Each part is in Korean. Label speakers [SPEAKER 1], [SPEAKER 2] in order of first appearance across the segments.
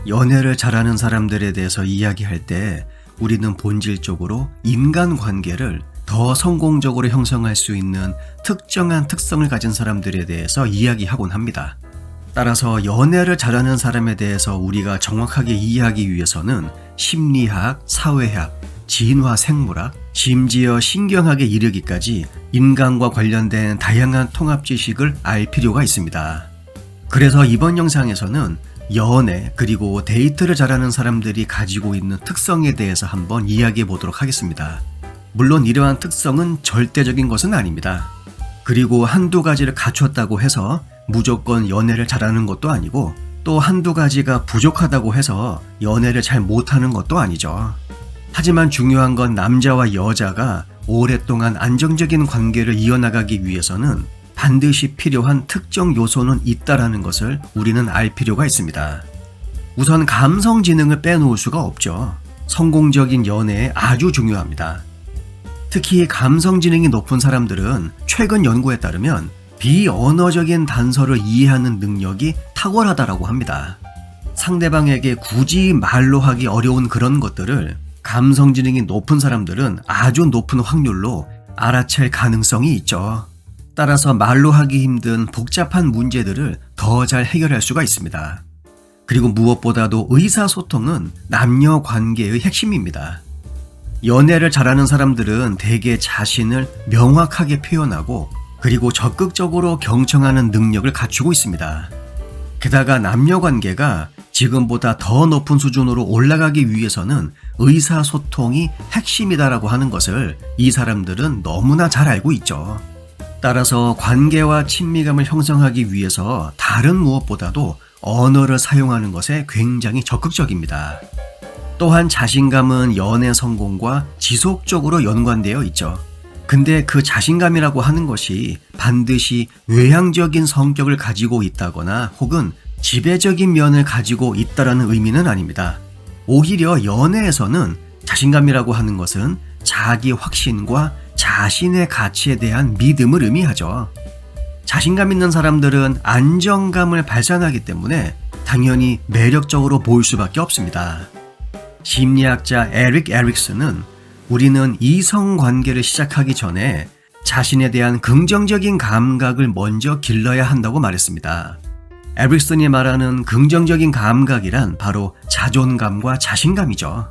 [SPEAKER 1] 연애를 잘하는 사람들에 대해서 이야기할 때 우리는 본질적으로 인간관계를 더 성공적으로 형성할 수 있는 특정한 특성을 가진 사람들에 대해서 이야기하곤 합니다. 따라서 연애를 잘하는 사람에 대해서 우리가 정확하게 이해하기 위해서는 심리학, 사회학, 진화 생물학, 심지어 신경학에 이르기까지 인간과 관련된 다양한 통합 지식을 알 필요가 있습니다. 그래서 이번 영상에서는 연애 그리고 데이트를 잘하는 사람들이 가지고 있는 특성에 대해서 한번 이야기해 보도록 하겠습니다. 물론 이러한 특성은 절대적인 것은 아닙니다. 그리고 한두 가지를 갖췄다고 해서 무조건 연애를 잘하는 것도 아니고 또 한두 가지가 부족하다고 해서 연애를 잘 못하는 것도 아니죠. 하지만 중요한 건 남자와 여자가 오랫동안 안정적인 관계를 이어나가기 위해서는 반드시 필요한 특정 요소는 있다라는 것을 우리는 알 필요가 있습니다. 우선 감성 지능을 빼놓을 수가 없죠. 성공적인 연애에 아주 중요합니다. 특히 감성 지능이 높은 사람들은 최근 연구에 따르면 비언어적인 단서를 이해하는 능력이 탁월하다라고 합니다. 상대방에게 굳이 말로 하기 어려운 그런 것들을 감성 지능이 높은 사람들은 아주 높은 확률로 알아챌 가능성이 있죠. 따라서 말로 하기 힘든 복잡한 문제들을 더 잘 해결할 수가 있습니다. 그리고 무엇보다도 의사소통은 남녀 관계의 핵심입니다. 연애를 잘하는 사람들은 대개 자신을 명확하게 표현하고 그리고 적극적으로 경청하는 능력을 갖추고 있습니다. 게다가 남녀 관계가 지금보다 더 높은 수준으로 올라가기 위해서는 의사소통이 핵심이다라고 하는 것을 이 사람들은 너무나 잘 알고 있죠. 따라서 관계와 친밀감을 형성하기 위해서 다른 무엇보다도 언어를 사용하는 것에 굉장히 적극적입니다. 또한 자신감은 연애 성공과 지속적으로 연관되어 있죠. 근데 그 자신감이라고 하는 것이 반드시 외향적인 성격을 가지고 있다거나 혹은 지배적인 면을 가지고 있다라는 의미는 아닙니다. 오히려 연애에서는 자신감이라고 하는 것은 자기 확신과 자신의 가치에 대한 믿음을 의미하죠. 자신감 있는 사람들은 안정감을 발산하기 때문에 당연히 매력적으로 보일 수밖에 없습니다. 심리학자 에릭 에릭슨은 우리는 이성관계를 시작하기 전에 자신에 대한 긍정적인 감각을 먼저 길러야 한다고 말했습니다. 에릭슨이 말하는 긍정적인 감각이란 바로 자존감과 자신감이죠.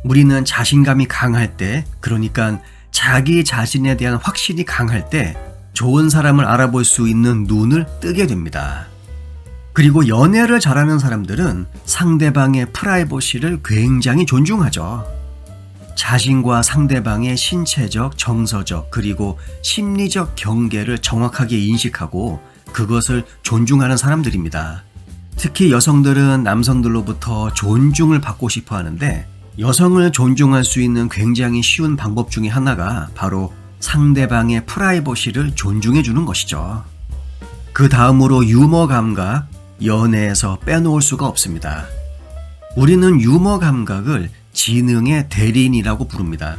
[SPEAKER 1] 우리는 자신감이 강할 때, 그러니까 자기 자신에 대한 확신이 강할 때 좋은 사람을 알아볼 수 있는 눈을 뜨게 됩니다. 그리고 연애를 잘하는 사람들은 상대방의 프라이버시를 굉장히 존중하죠. 자신과 상대방의 신체적, 정서적, 그리고 심리적 경계를 정확하게 인식하고 그것을 존중하는 사람들입니다. 특히 여성들은 남성들로부터 존중을 받고 싶어 하는데 여성을 존중할 수 있는 굉장히 쉬운 방법 중에 하나가 바로 상대방의 프라이버시를 존중해 주는 것이죠. 그 다음으로 유머 감각, 연애에서 빼놓을 수가 없습니다. 우리는 유머 감각을 지능의 대리인이라고 부릅니다.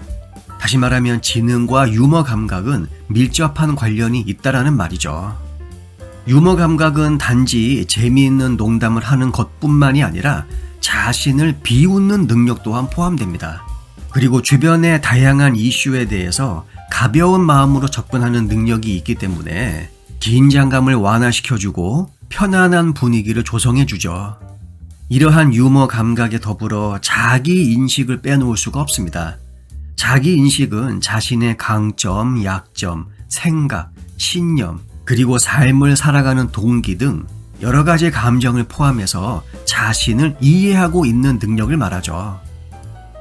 [SPEAKER 1] 다시 말하면 지능과 유머 감각은 밀접한 관련이 있다라는 말이죠. 유머 감각은 단지 재미있는 농담을 하는 것뿐만이 아니라 자신을 비웃는 능력 또한 포함됩니다. 그리고 주변의 다양한 이슈에 대해서 가벼운 마음으로 접근하는 능력이 있기 때문에 긴장감을 완화시켜주고 편안한 분위기를 조성해주죠. 이러한 유머 감각에 더불어 자기 인식을 빼놓을 수가 없습니다. 자기 인식은 자신의 강점, 약점, 생각, 신념, 그리고 삶을 살아가는 동기 등 여러 가지 감정을 포함해서 자신을 이해하고 있는 능력을 말하죠.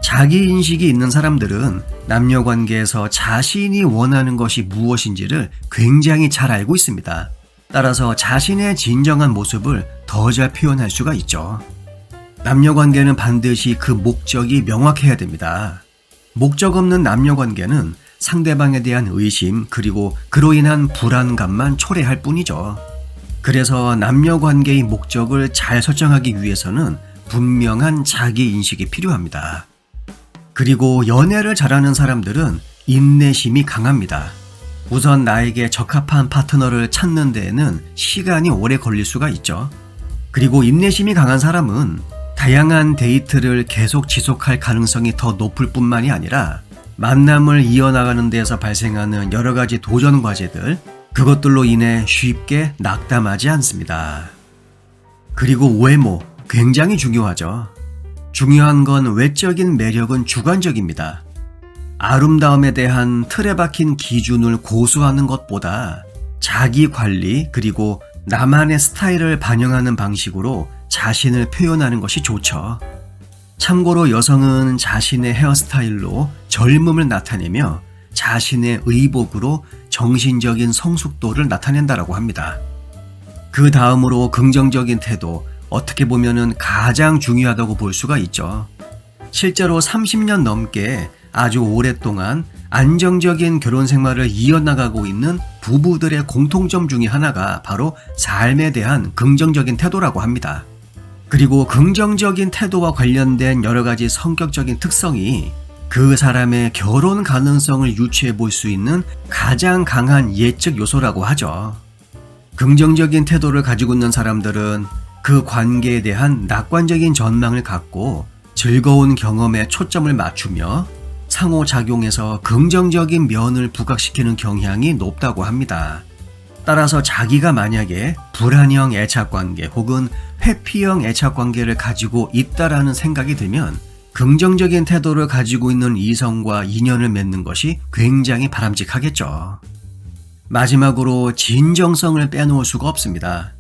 [SPEAKER 1] 자기 인식이 있는 사람들은 남녀 관계에서 자신이 원하는 것이 무엇인지를 굉장히 잘 알고 있습니다. 따라서 자신의 진정한 모습을 더 잘 표현할 수가 있죠. 남녀 관계는 반드시 그 목적이 명확해야 됩니다. 목적 없는 남녀 관계는 상대방에 대한 의심 그리고 그로 인한 불안감만 초래할 뿐이죠. 그래서 남녀 관계의 목적을 잘 설정하기 위해서는 분명한 자기 인식이 필요합니다. 그리고 연애를 잘하는 사람들은 인내심이 강합니다. 우선 나에게 적합한 파트너를 찾는 데에는 시간이 오래 걸릴 수가 있죠. 그리고 인내심이 강한 사람은 다양한 데이트를 계속 지속할 가능성이 더 높을 뿐만이 아니라 만남을 이어나가는 데에서 발생하는 여러 가지 도전 과제들, 그것들로 인해 쉽게 낙담하지 않습니다. 그리고 외모, 굉장히 중요하죠. 중요한 건 외적인 매력은 주관적입니다. 아름다움에 대한 틀에 박힌 기준을 고수하는 것보다 자기 관리 그리고 나만의 스타일을 반영하는 방식으로 자신을 표현하는 것이 좋죠. 참고로 여성은 자신의 헤어스타일로 젊음을 나타내며 자신의 의복으로 정신적인 성숙도를 나타낸다라고 합니다. 그 다음으로 긍정적인 태도, 어떻게 보면은 가장 중요하다고 볼 수가 있죠. 실제로 30년 넘게 아주 오랫동안 안정적인 결혼 생활을 이어나가고 있는 부부들의 공통점 중에 하나가 바로 삶에 대한 긍정적인 태도라고 합니다. 그리고 긍정적인 태도와 관련된 여러 가지 성격적인 특성이 그 사람의 결혼 가능성을 유추해 볼 수 있는 가장 강한 예측 요소라고 하죠. 긍정적인 태도를 가지고 있는 사람들은 그 관계에 대한 낙관적인 전망을 갖고 즐거운 경험에 초점을 맞추며 상호작용에서 긍정적인 면을 부각시키는 경향이 높다고 합니다. 따라서 자기가 만약에 불안형 애착관계 혹은 회피형 애착관계를 가지고 있다라는 생각이 들면 긍정적인 태도를 가지고 있는 이성과 인연을 맺는 것이 굉장히 바람직하겠죠. 마지막으로 진정성을 빼놓을 수가 없습니다.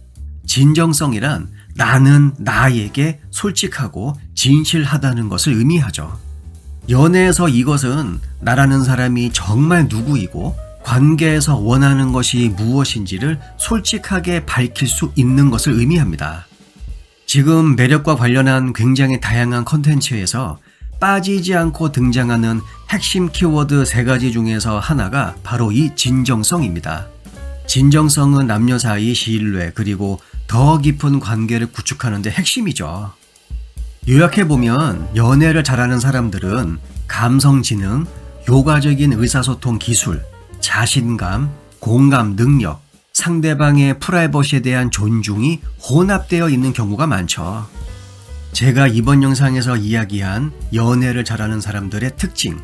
[SPEAKER 1] 진정성이란 나는 나에게 솔직하고 진실하다는 것을 의미하죠. 연애에서 이것은 나라는 사람이 정말 누구이고 관계에서 원하는 것이 무엇인지를 솔직하게 밝힐 수 있는 것을 의미합니다. 지금 매력과 관련한 굉장히 다양한 컨텐츠에서 빠지지 않고 등장하는 핵심 키워드 3가지 중에서 하나가 바로 이 진정성입니다. 진정성은 남녀 사이 신뢰 그리고 더 깊은 관계를 구축하는 데 핵심이죠. 요약해보면 연애를 잘하는 사람들은 감성지능, 요가적인 의사소통 기술, 자신감, 공감 능력, 상대방의 프라이버시에 대한 존중이 혼합되어 있는 경우가 많죠. 제가 이번 영상에서 이야기한 연애를 잘하는 사람들의 특징,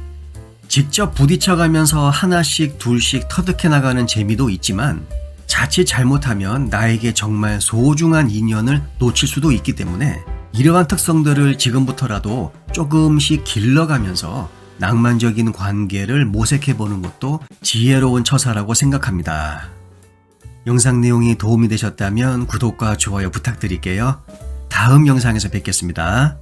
[SPEAKER 1] 직접 부딪혀가면서 하나씩 둘씩 터득해 나가는 재미도 있지만 자칫 잘못하면 나에게 정말 소중한 인연을 놓칠 수도 있기 때문에 이러한 특성들을 지금부터라도 조금씩 길러가면서 낭만적인 관계를 모색해보는 것도 지혜로운 처사라고 생각합니다. 영상 내용이 도움이 되셨다면 구독과 좋아요 부탁드릴게요. 다음 영상에서 뵙겠습니다.